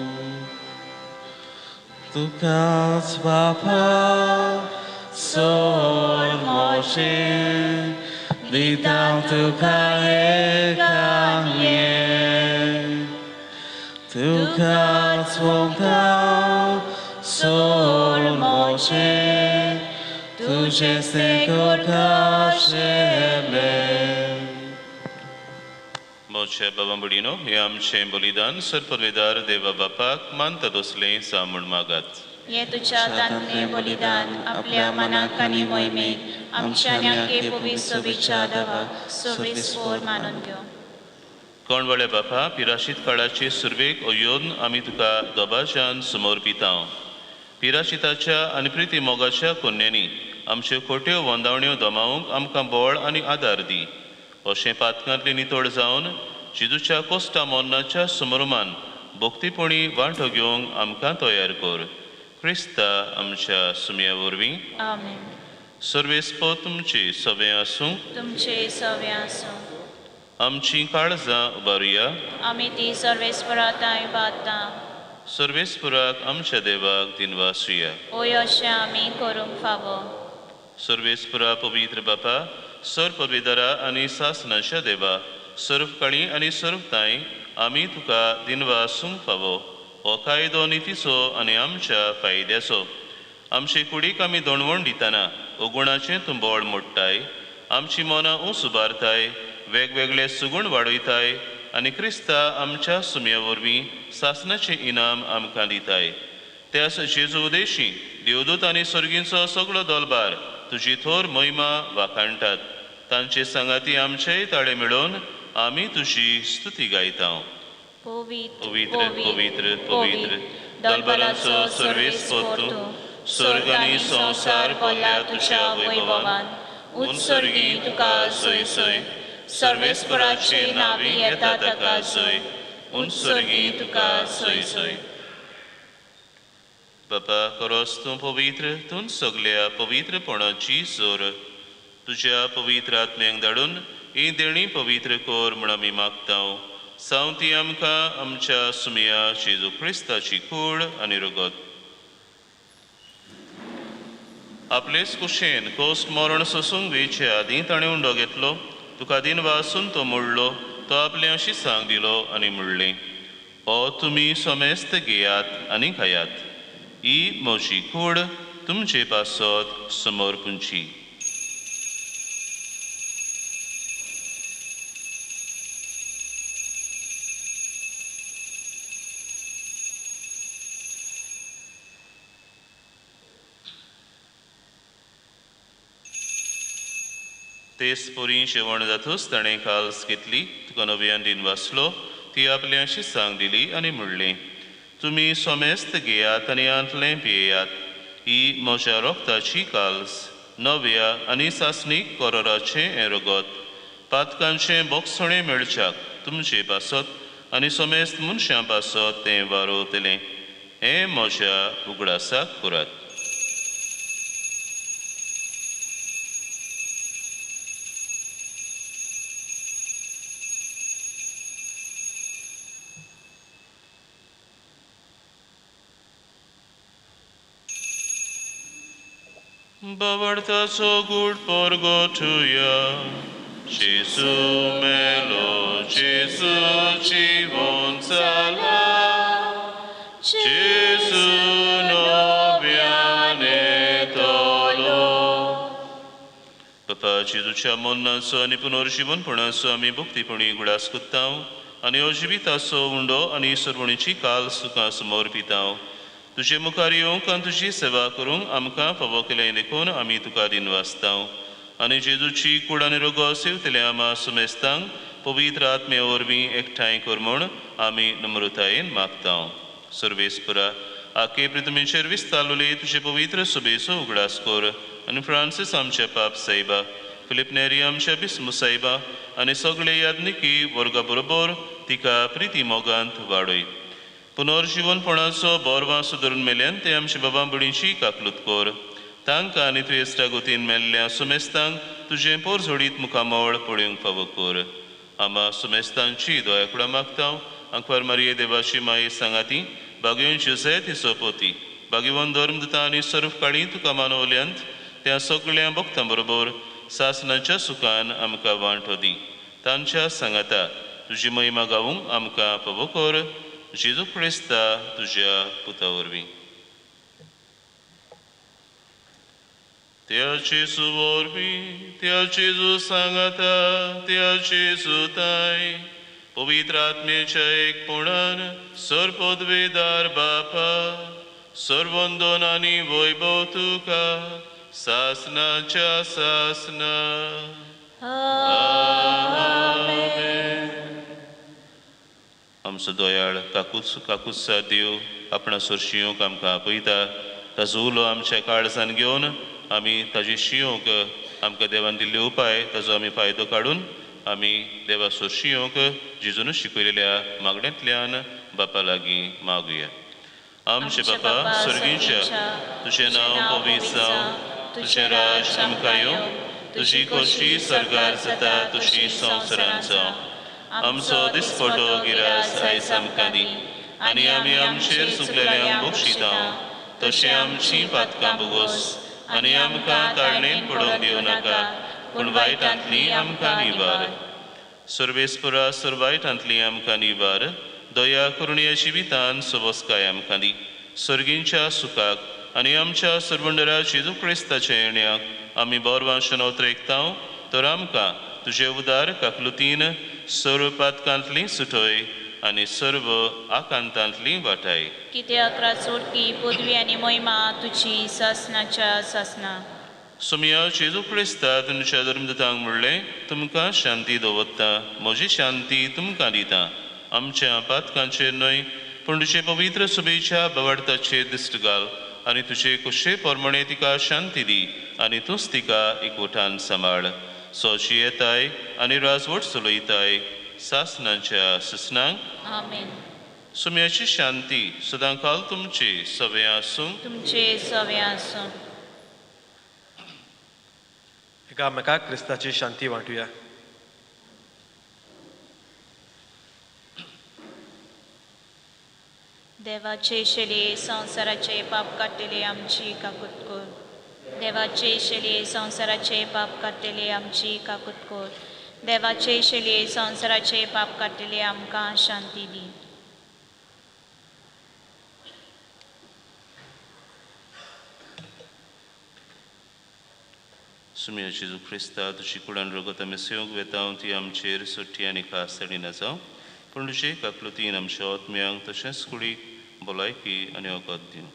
Speaker 8: तुकाच बापा सोर मोशे दिता तुका एकान ये. Tukas wongtał sol mocie, tuże z tego kaszele.
Speaker 2: मोच्या बाबांबडीनो हे आमचें बलिदान सरपदवेदार देवा बापाक मानता दोसलें सामूण मागात.
Speaker 1: हे तुझ्या दानने बलिदान आपल्या मनाक आनी मोहिमेक आमच्या न्याके पवित्र विचार दवा सर्वेस्पोर मानून घेऊ.
Speaker 2: कोणवळे बापा, पिराशीत काळाचे सुरवेक येवन आमी तुका दोबाच्यान समर्पिता. पिराशिताच्या आनी प्रिती मोगाच्या कन्यांनी आमच्यो खोट्यो वंदावण्यो दोमावंक आमकां बळ आनी आदार दी. अशें पातकांतली नितळ जावन जेजूच्या कोस्टा मोन्नाच्या समरुमान भोक्तीपणी वांटो घेवंक आमकां तयार कर. क्रिस्ता आमच्या सुमया वरवीं.
Speaker 1: आमेन.
Speaker 2: सर्वेस्पो तुमची सवें आसूं.
Speaker 1: तुमचे सवे आसूं.
Speaker 2: आमची काळजां उबारुया.
Speaker 1: आमी ती सर्वेस्पराताय बाता.
Speaker 2: सर्वेस्पुराक आमच्या देवाक दिनवासुया.
Speaker 1: ओय अशें आमी करूंक फावो.
Speaker 2: सर्वेस्पुरा पवित्र बापा, सर पदवीदारा आनी सासनाच्या देवा, सर्वकाळी आनी सर्वताय आमी तुका दिनवासूंक फावो. हो कायदो नितीचो आनी आमच्या फायद्याचो. आमचे कुडीक आमी दोणवण दितना ओगुणाचें तूं बोळ मोडटाय. आमची मनां उंच उबारताय, वेगवेगळे सुगूण वाडयताय आनी क्रिस्ता आमच्या सुमया वरवीं सासनाचें इनाम आमकां दिताय. त्यास जेजू उदेशी देवदूत आनी सर्गींचो सगळो दलबार तुजी थोर महिमा वाखाणटात. तांचे सांगाती आमचेय ताळे मेळोवन आमी तुजी स्तुती गायता
Speaker 1: पवित्र
Speaker 2: पवित्र पवित्र पवित्र दलबराचो सर्वेस्पर तूं स्वर्ग आनी संवसार भरल्या तुज्या वैभवान उत्सर्गी तुका सय सय सर्वेस्पराची नावी येता ताका सय उत्सर्गी तुका सय सय बापा खरोच तूं पवित्र तूं सगल्या पवित्रपणाची जोर तुज्या पवित्र आत्म्यांक धाडून ही देणी पवित्र कोर म्हण आमी मागता सावती आमकां आमच्या सुमया जेजू क्रिस्ताची कूड आनी रगत आपलेच कुशेन कोस्ट मरण सोसूंक वेचे आदीं ताणें उंडो घेतलो तुका दिन वासून तो मोडलो तो आपल्या शिसांक दिलो आनी म्हणलें हो तुमी सोमेस्त घेयात आनी खायात ही म्हजी कूड तुमचे पासत समोर पुंची तेच पोरी जेवण जातूच ताणें काल्स घेतली तुका नव्यान दिन वाचलो ती आपल्या शिसांक दिली आनी म्हणलें तुमी सोमेस्त घेयात आनी आंतलें पियेयात ही म्हज्या रोगताची काल्स नव्या आनी सासणीक कोरोराचें हें रगत पातकांचें बोगसणें मेळच्याक तुमचे पासत आनी सोमेस्त मनशां पासत तें वारोतलें हें म्हज्या उगडासाक करात Bavartaso gud porgo tuya, Jesu melo, Jesu chivon sala, Jesu noviane tolo. Papa Jesuच्या मोन्नाचो आनी पुनर्जीवनपणाचो आमी भक्तीपणी गुडास कोत्तांव आनी अजिविताचो उंडो आनी सरवणीची काल सुखां समोर पितांव तुजे मुखार येवंक आनी तुजी सेवा करूंक आमकां फावो केलें देखून आमी तुका दिन वाचतांव आनी जेजूची कूड आनी रगत सेवतले आमा सुमेस्तांक पवित्र आत्मे वरवीं एकठांय कर म्हूण आमी नम्रतायेन मागतांव सर्वेस्परा आखे पृथ्वीचेर विस्तारलोले तुजे पवित्र सुबेचो उगडास कर आनी फ्रांसीस आमचे पाप सायबा फिलिप नेरी आमच्या बिस्मू सायबा आनी सगळे यादनिकी वर्गा बरोबर तिका प्रिती मोगांत वाडय पुनर्जीवनपणाचो बोरवां सुदरून मेल्यान ते आमच्या बाबा भयणीची काकलूत कर तांकां आनी तुवें इश्टागोतीन मेल्ल्या सुमेस्तांक तुजें पोर जोडीत मुखामोळ पळोवंक फावो कर आमा सुमेस्तांची दोयाकुडा मागतांव आंकवार मारये देवाची माये सांगाती बागयोन जुजे तिचो पोती बागीवन धर्मदुता आनी सर्व काळी तुका मानवल्यांत त्या सगळ्या भक्तां बरोबर सासनाच्या सुखान आमकां वांटो दी तांच्या सांगाता तुजी महिमा गावूंक आमकां फावो कर जेजू क्रिस्ता तुज्या पुता वरवीं त्या जेजू वरवीं त्या जेजू सांगाता त्या जेजू ताय पवित्र आत्मेच्या एकपणान सर्वपदवेदार बापा सर्वंदोन आनी वैभव तुका सासनाच्या सासना आमचो दोयाळ काकूचा देव आपणा सोरशियोंक आमकां आपयता ताजो उलो आमच्या काळजान घेवन आमी ताजे शियोंक आमकां देवान दिल्ले उपाय ताजो आमी फायदो काडून आमी देवा सोरशियोंक जेजून शिकयलेल्या मागण्यांतल्यान बापा लागीं मागुया आमचे बापा स्वर्गीच्या तुजें नांव पवित्र जावं तुजें राज आमकां येवं तुजी खोशी स्वर्गार जाता तुजी संवसारांत जावं आमचो दिसपटो गिरास आयज आमकां दी आनी आमी आमचेर चुकलेल्यांक बक्षितांव तशें आमचीं पातकां बोगोस आनी आमकां ताळणेन पडोवंक दिवं नाका पूण वायटांतलीं आमकां निवार सर्वेस्परा सर्वायटांतलीं आमकां निवार दया करून जिवितान सबोसकाय आमकां दी सर्गींच्या सुखाक आनी आमच्या सर्वंडरा जेजू क्रिस्ताच्या येण्याक आमी बोरवांशन उतरेकतांव तर आमकां तुजे उदार काकलुतीन सर्व पातकांतलीं सुटय आनी सर्व आकांतांतलीं वाटाय
Speaker 1: कित्याक राचोडकी पदवी आनी महिमा तुजी सासनाच्या सासना
Speaker 2: सुमिया जेजू क्रिस्ता तुमच्या धर्मदतांक म्हणलें तुमकां शांती दवरता म्हजी शांती तुमकां दिता आमच्या पातकांचेर न्हय पूण तुजे पवित्र सुबेच्या बवाडताचेर दिश्ट घाल आनी तुजे कुशे पोरमणे तिका शांती दी आनी तूंच तिका एकवटान सांबाळ सोची येताय आनी राजवट चलयताय सासनांच्या सुसनांक
Speaker 1: आमेन.
Speaker 2: सुम्याची शांती सदांकाल तुमचे सवे आसूं
Speaker 1: तुमचे सवे आसूं.
Speaker 6: एकामेकाक क्रिस्ताची शांती वांटुया.
Speaker 1: देवाचे शेले संवसाराचे पाप काडटले आमची काकूट कोर. देवाचे शेले संवसाराचे पाप काडटले आमची काकूट कोर. देवाचे शेले संवसाराचे पाप काडटले आमकां शांती दी.
Speaker 2: सुमिया जेजू क्रिस्ता तुजी कुडान रगत आमी सेवंक वेता ती आमचेर सुट्टी आनी खासडी नाजाव पूण तुजे काकलुतीन आमच्या आत्म्यांक तशेंच कुडीक भलायकी आनी वखद दिवं.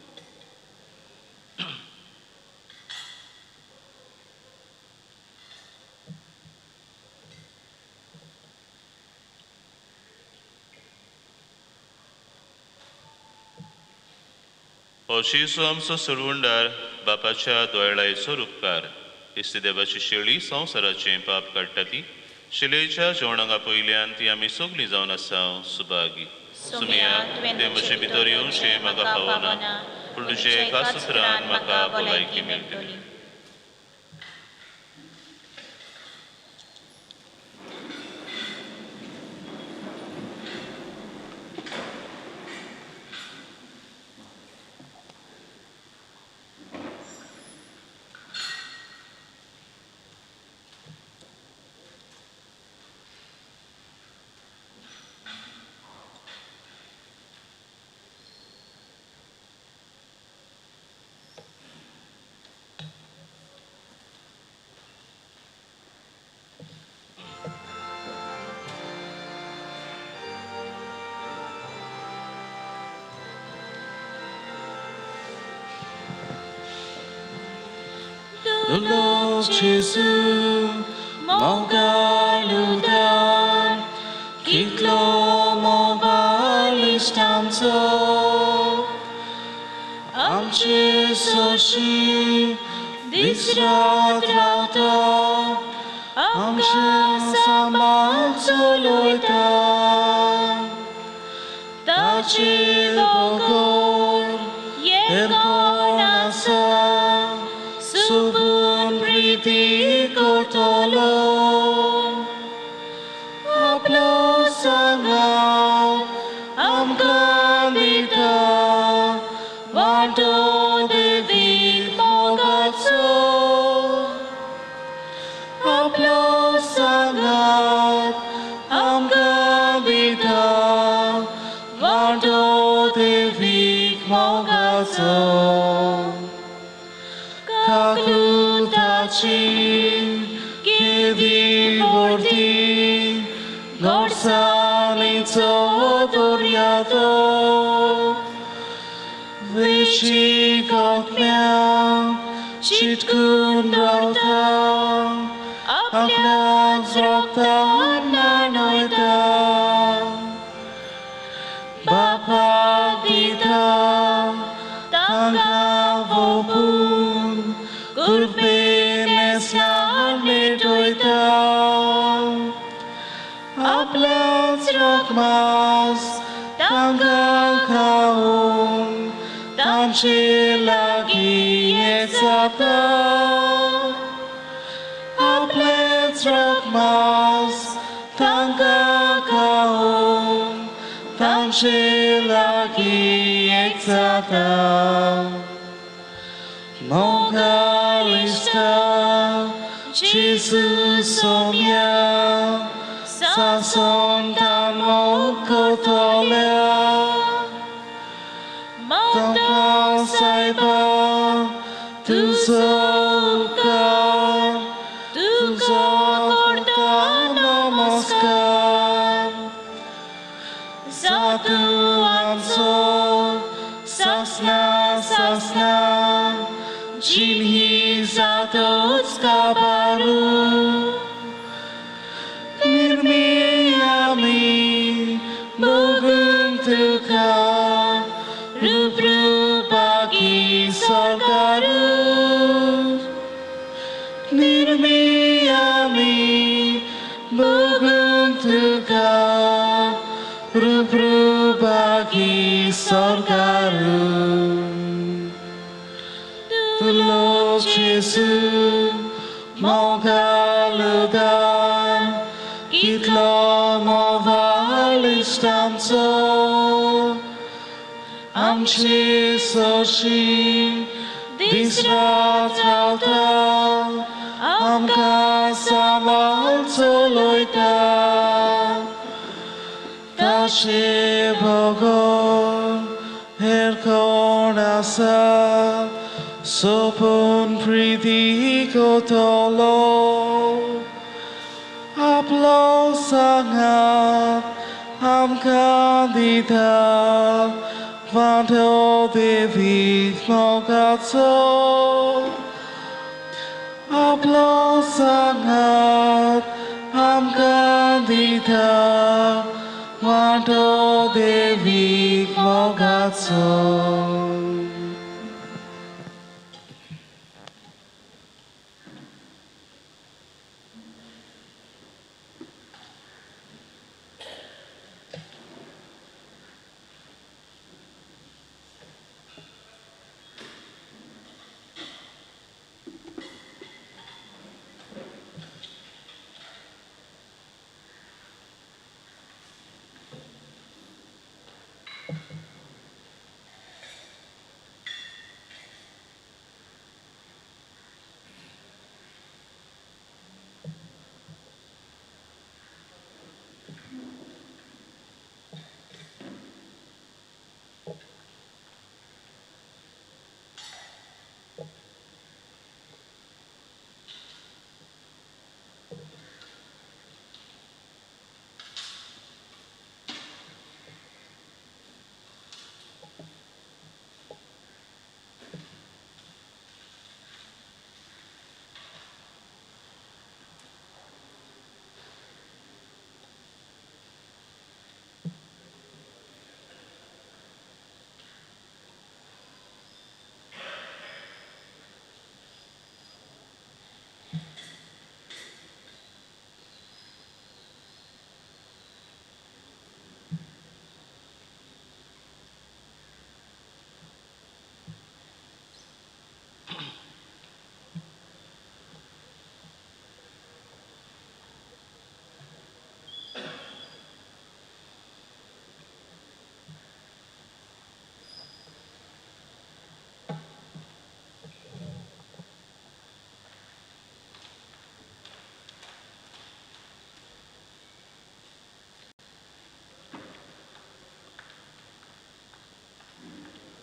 Speaker 2: ओशीसो आमचो सोडवणदार बापाच्या दोळ्याचो उपकार इस्ती देवाची शेळी संवसाराचें पाप काडटा ती शिलेच्या जेवणांगा पयल्यान ती आमी सगलीं जावन आसा सुभागी. सुमिया ते म्हजे भितर येवचें म्हाका फावना पूण तुजे एका सुत्रान म्हाका भलायकी मेळटली.
Speaker 8: Lord Jesus, Mogaludar, Kitlo Mogalistamso, Amche Soshi, Disradrata, Amche Samatsoloita, Tachi Bogor, Yekonasa, Subun Priti Kotolo Aplo Sangam Amgalita Vanto Devi Mogatso Aplo Sangam Amgalita Vanto Devi Mogatso Kaklutaci, kiedy vordi, gorsanico doriato, wyścigał miał, citkun rota, a plan zrota na noida. Bapa dita, tanga wopun, Kurbenes lamle doida, aplats rokmas, tanga kaum, tanche lagi ezata. Aplats rokmas, tanga kaum, tanche lagi ezata. Mogalista, Jesus omia, sasonda mokotolia, Tanga saiba, tu zokar, tu zakorda namaskar, Zatu anso, sasna, sasna, Jinhi zato Jeremiami Bugum Tuga Rubrubagi Sorgaru Tulo Jesu Mogaludan Kitlo Movalistamso Amchi Soshi Disratrauta Amka Samal Toloita Tashi Bogon Herkonasa Sopun Priti Kotolo Aplo Sangat Amkandita Vanto Devi Mogatso Aplo Sangat Amkandita Vanto Devi Mogatso.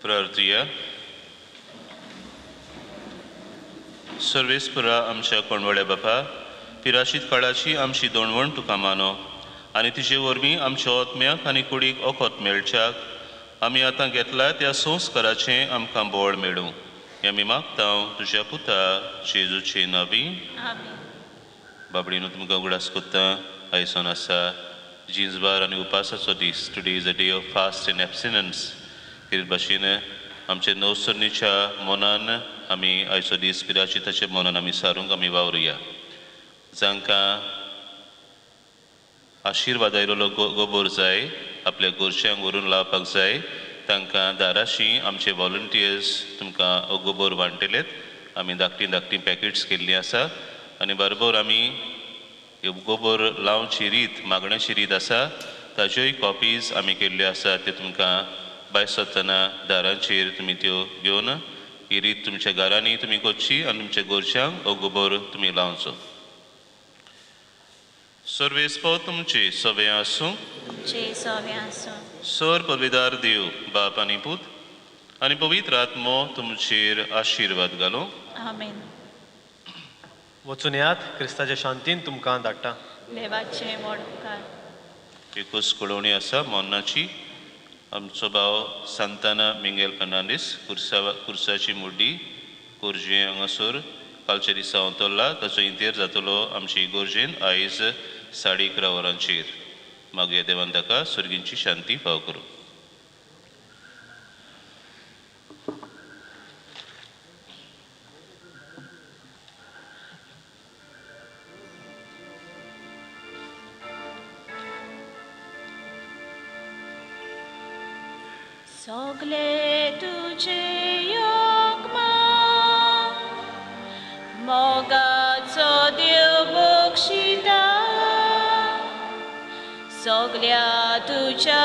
Speaker 2: प्रार्थया सर्वेस्परा आमच्या कोणवड्या बापा पिराशीत काळाची आमची दोणवण तुका मानो आनी तिचे वरवीं आमच्या ओतम्याक आनी कुडीक ओखोत मेळच्याक आमी आतां घेतला त्या संस्काराचें आमकां बोळ मेळूं हें आमी मागतां तुज्या पुता जेजूचे नांवी बाबडीनो तुमकां उगडास कोत्ता आयसोन आसा जिंजबार आनी उपासाचो दीस today is a day of fast and abstinence हे भाशेन आमचे नवसरणीच्या मनान आमी आयचो दीस पिराचिताच्या मनान आमी सारूंक आमी वावरुया जांकां आशिर्वाद आयिल्लो गोबोर जाय आपल्या गोरच्यांक व्हरून लावपाक जाय तांकां दाराशीं आमचे वॉलंटियर्स तुमकां हो गोबोर वांटलेत आमी धाकटीं पॅकेट्स केल्लीं आसा आनी बरोबर आमी गोबोर लावची रीत मागण्याची रीत आसा ताज्योय कॉपीज आमी केल्ल्यो आसा त्यो तुमकां भायर सरतना दारांचेर तुमी त्यो घेवन ही रीत तुमच्या घरांनी तुमी करची आनी तुमच्या गोरच्यांक हो गोबोर तुमी लावचो सर्वेस्पो तुमचे सवे आसूं सर पविदार देव बाप आनी पूत आनी पवित्र आत्मो तुमचेर आशिर्वाद घालो
Speaker 1: आमेन
Speaker 6: वचून यात क्रिस्ताच्या शांतीन तुमकां धाडटा
Speaker 1: देवाचे मोड उपकार
Speaker 2: एकूच कळवणी आसा मोन्नाची आमचो भाव सांताना मिंगेल फर्नांडीस कुर्साची मुड्डी कुर्जे हांगासर कालच्या दिसा वतल्ला ताचो इंतेर जातलो आमची इगोर्जेन आयज 11:30 वरांचेर मागुया देवान ताका सुर्गींची शांती फाव करूं
Speaker 1: सगळे तुझे योगमा मोगाचो देव बक्षिता सगळ्या तुझ्या